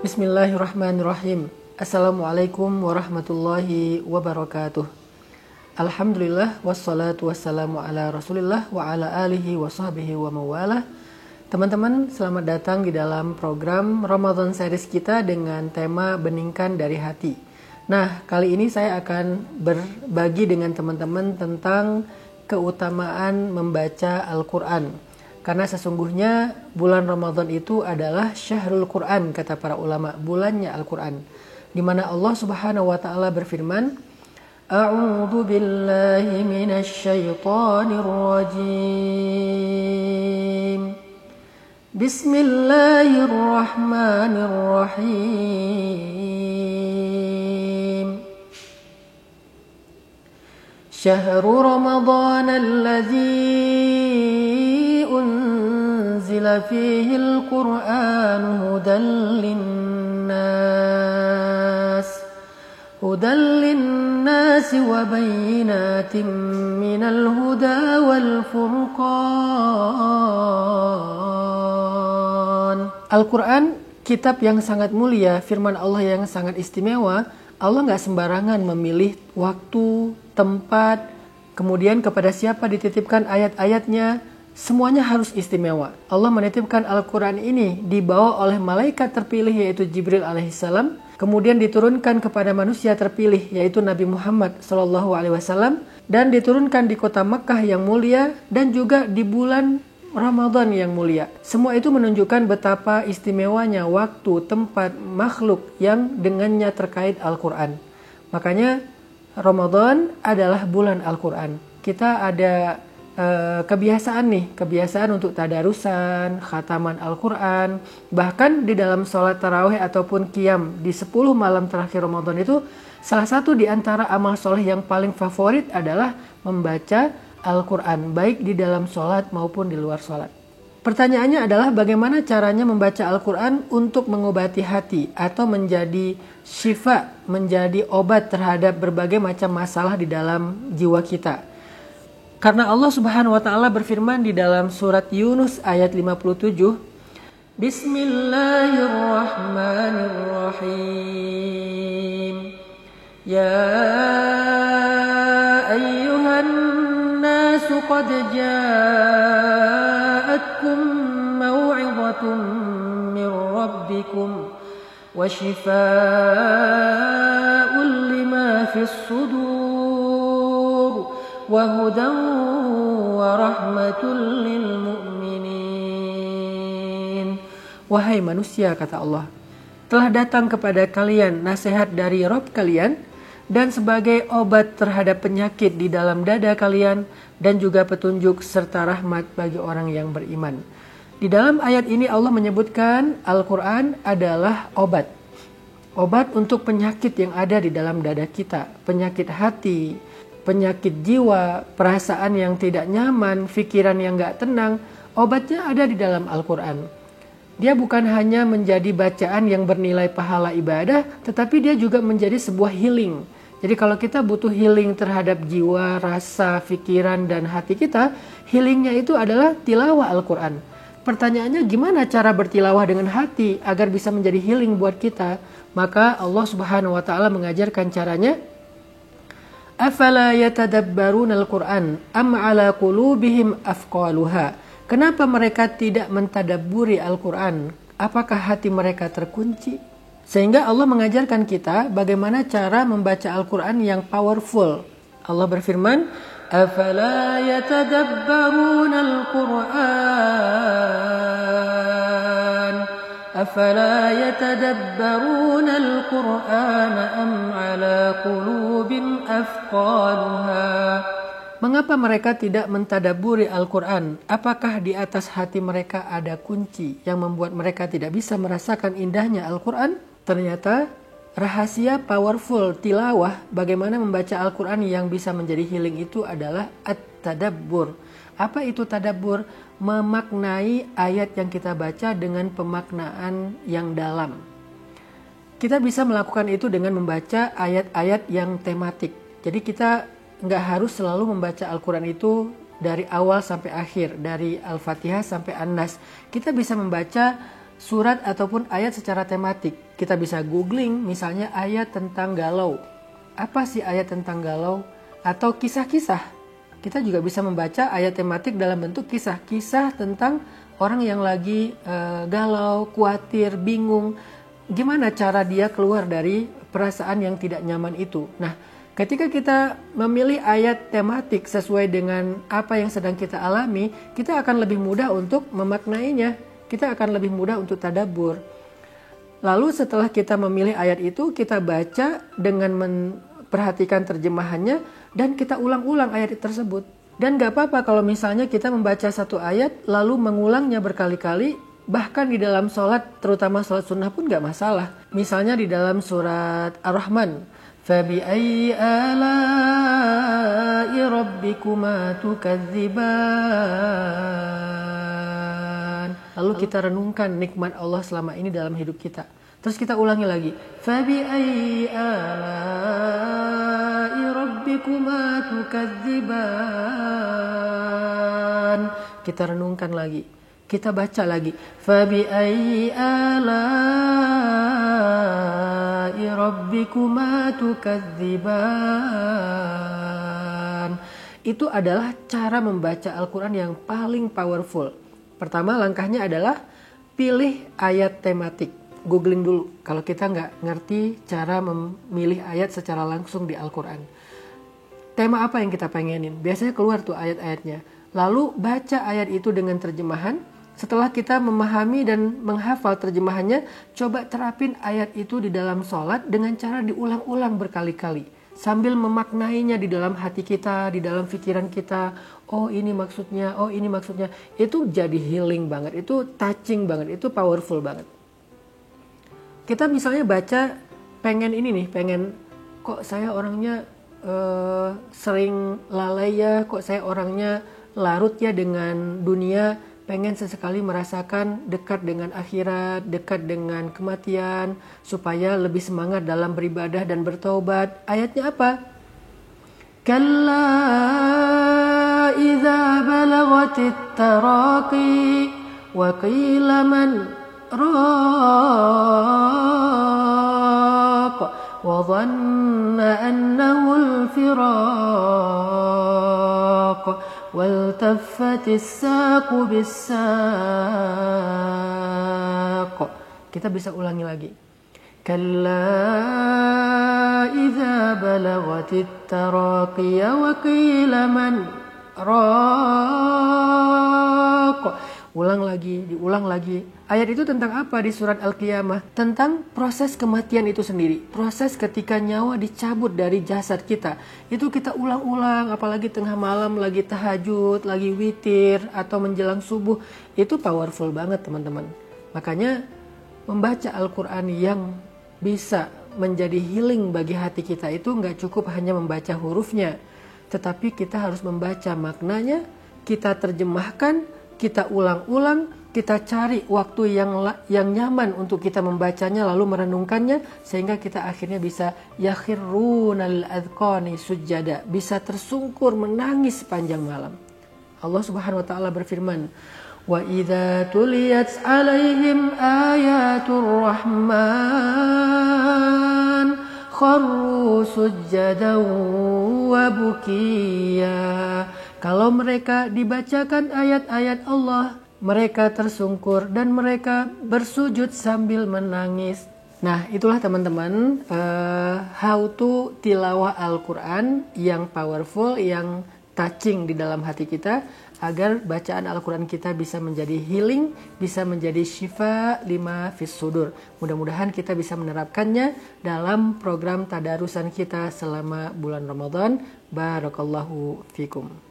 Bismillahirrahmanirrahim. Assalamualaikum warahmatullahi wabarakatuh. Alhamdulillah wassalatu wassalamu ala Rasulillah wa ala alihi wa sahbihi wa mawalah. Teman-teman, selamat datang di dalam program Ramadan series kita dengan tema Beningkan dari Hati. Nah, kali ini saya akan berbagi dengan teman-teman tentang keutamaan membaca Al-Quran. Karena sesungguhnya bulan Ramadan itu adalah Syahrul Quran, kata para ulama, bulannya Al-Quran. Di mana Allah Subhanahu wa taala berfirman, A'udzu billahi minasy syaithanir rajim. Bismillahirrahmanirrahim. Syahrul Ramadan alladzi أنزل فيه القرآن هدى للناس وبينات من الهدى والفرقان. Al-Quran, kitab yang sangat mulia, firman Allah yang sangat istimewa. Allah nggak sembarangan memilih waktu, tempat, kemudian kepada siapa dititipkan ayat-ayatnya. Semuanya harus istimewa. Allah menitipkan Al-Quran ini dibawa oleh malaikat terpilih yaitu Jibril alaihissalam. Kemudian diturunkan kepada manusia terpilih yaitu Nabi Muhammad SAW. Dan diturunkan di kota Makkah yang mulia dan juga di bulan Ramadan yang mulia. Semua itu menunjukkan betapa istimewanya waktu, tempat, makhluk yang dengannya terkait Al-Quran. Makanya Ramadan adalah bulan Al-Quran. Kita ada kebiasaan untuk tadarusan, khataman Al-Quran. Bahkan di dalam sholat tarawih ataupun qiyam di 10 malam terakhir Ramadan itu, salah satu di antara amal soleh yang paling favorit adalah membaca Al-Quran, baik di dalam sholat maupun di luar sholat. Pertanyaannya adalah bagaimana caranya membaca Al-Quran untuk mengobati hati atau menjadi syifa, menjadi obat terhadap berbagai macam masalah di dalam jiwa kita. Karena Allah Subhanahu wa taala berfirman di dalam surat Yunus ayat 57, Bismillahirrahmanirrahim. Ya ayyuhan nasu qad ja'atkum maw'izatun min rabbikum wa shifaa'un lima fis sudur وَهُدًى وَرَحْمَةٌ لِلْمُؤْمِنِينَ. Wahai manusia, kata Allah, telah datang kepada kalian nasihat dari Rabb kalian dan sebagai obat terhadap penyakit di dalam dada kalian dan juga petunjuk serta rahmat bagi orang yang beriman. Di dalam ayat ini Allah menyebutkan Al-Quran adalah obat. Obat untuk penyakit yang ada di dalam dada kita, penyakit hati, penyakit jiwa, perasaan yang tidak nyaman, pikiran yang gak tenang, obatnya ada di dalam Al-Quran. Dia bukan hanya menjadi bacaan yang bernilai pahala ibadah, tetapi dia juga menjadi sebuah healing. Jadi kalau kita butuh healing terhadap jiwa, rasa, pikiran, dan hati kita, healingnya itu adalah tilawah Al-Quran. Pertanyaannya, gimana cara bertilawah dengan hati agar bisa menjadi healing buat kita? Maka Allah Subhanahu wa taala mengajarkan caranya. Afala yatadabbaruna al-Qur'an am ala qulubihim afqaluha. Kenapa mereka tidak mentadabburi Al-Quran? Apakah hati mereka terkunci? Sehingga Allah mengajarkan kita bagaimana cara membaca Al-Quran yang powerful. Allah berfirman, Afala yatadabbaruna al-Qur'an أفلا يتدبرون القرآن أم على قلوب أفقالها. Mengapa mereka tidak mentadaburi Al-Quran? Apakah di atas hati mereka ada kunci yang membuat mereka tidak bisa merasakan indahnya Al-Quran? Ternyata rahasia powerful tilawah bagaimana membaca Al-Quran yang bisa menjadi healing itu adalah at-tadabbur. Apa itu tadabbur? Memaknai ayat yang kita baca dengan pemaknaan yang dalam. Kita bisa melakukan itu dengan membaca ayat-ayat yang tematik. Jadi kita nggak harus selalu membaca Al-Quran itu dari awal sampai akhir, dari Al-Fatihah sampai An-Nas. Kita bisa membaca surat ataupun ayat secara tematik. Kita bisa googling misalnya ayat tentang galau. Apa sih ayat tentang galau? Atau kisah-kisah. Kita juga bisa membaca ayat tematik dalam bentuk kisah-kisah tentang orang yang lagi galau, khawatir, bingung. Gimana cara dia keluar dari perasaan yang tidak nyaman itu. Nah, ketika kita memilih ayat tematik sesuai dengan apa yang sedang kita alami, kita akan lebih mudah untuk memaknainya. Kita akan lebih mudah untuk tadabbur. Lalu setelah kita memilih ayat itu, kita baca dengan memperhatikan terjemahannya dan kita ulang-ulang ayat tersebut. Dan gak apa-apa kalau misalnya kita membaca satu ayat lalu mengulangnya berkali-kali, bahkan di dalam sholat, terutama sholat sunnah pun gak masalah. Misalnya di dalam surat Ar-Rahman, فَبِأَيِّ آلَاءِ رَبِّكُمَا تُكَذِّبَانِ. Lalu kita renungkan nikmat Allah selama ini dalam hidup kita. Terus kita ulangi lagi, فَبِأَيِّ آلَاءِ رَبِّكُمَا تُكَذِّبَانِ. Kita renungkan lagi, kita baca lagi, فَبِأَيِّ آلَاءِ رَبِّكُمَا تُكَذِّبَانِ. Itu adalah cara membaca Al-Quran yang paling powerful. Pertama langkahnya adalah pilih ayat tematik. Googling dulu kalau kita nggak ngerti cara memilih ayat secara langsung di Al-Quran. Tema apa yang kita pengenin? Biasanya keluar tuh ayat-ayatnya. Lalu baca ayat itu dengan terjemahan. Setelah kita memahami dan menghafal terjemahannya, coba terapin ayat itu di dalam sholat dengan cara diulang-ulang berkali-kali. Sambil memaknainya di dalam hati kita, di dalam pikiran kita. Oh ini maksudnya, oh ini maksudnya. Itu jadi healing banget, itu touching banget, itu powerful banget. Kita misalnya baca pengen ini nih, pengen kok saya orangnya sering lalai ya, kok saya orangnya larut ya dengan dunia, pengen sesekali merasakan dekat dengan akhirat, dekat dengan kematian, supaya lebih semangat dalam beribadah dan bertaubat. Ayatnya apa? Kalla idza balagatit taraqi wa qila man raq wa dhanna annahu al-firaq وَالْتَفَّتِ السَّاقُ بِالسَّاقِ. Kita bisa ulangi lagi. كَلَّا إِذَا بَلَغَتِ التَّرَاقِيَ وَقِيلَ مَنْ رَاقٍ. Ulang lagi, diulang lagi. Ayat itu tentang apa di surat Al-Qiyamah? Tentang proses kematian itu sendiri. Proses ketika nyawa dicabut dari jasad kita. Itu kita ulang-ulang, apalagi tengah malam lagi tahajud, lagi witir, atau menjelang subuh. Itu powerful banget teman-teman. Makanya membaca Al-Quran yang bisa menjadi healing bagi hati kita itu nggak cukup hanya membaca hurufnya. Tetapi kita harus membaca maknanya, kita terjemahkan, kita ulang-ulang, kita cari waktu yang nyaman untuk kita membacanya lalu merenungkannya sehingga kita akhirnya bisa yakhirrunal adqani sujada, bisa tersungkur menangis sepanjang malam. Allah Subhanahu wa taala berfirman, "Wa idza tuliyat 'alaihim ayatur rahman kharru sujadan wa bukiya." Kalau mereka dibacakan ayat-ayat Allah, mereka tersungkur dan mereka bersujud sambil menangis. Nah, itulah teman-teman how to tilawah Al-Quran yang powerful, yang touching di dalam hati kita, agar bacaan Al-Quran kita bisa menjadi healing, bisa menjadi syifa lima fis sudur. Mudah-mudahan kita bisa menerapkannya dalam program tadarusan kita selama bulan Ramadan. Barakallahu fikum.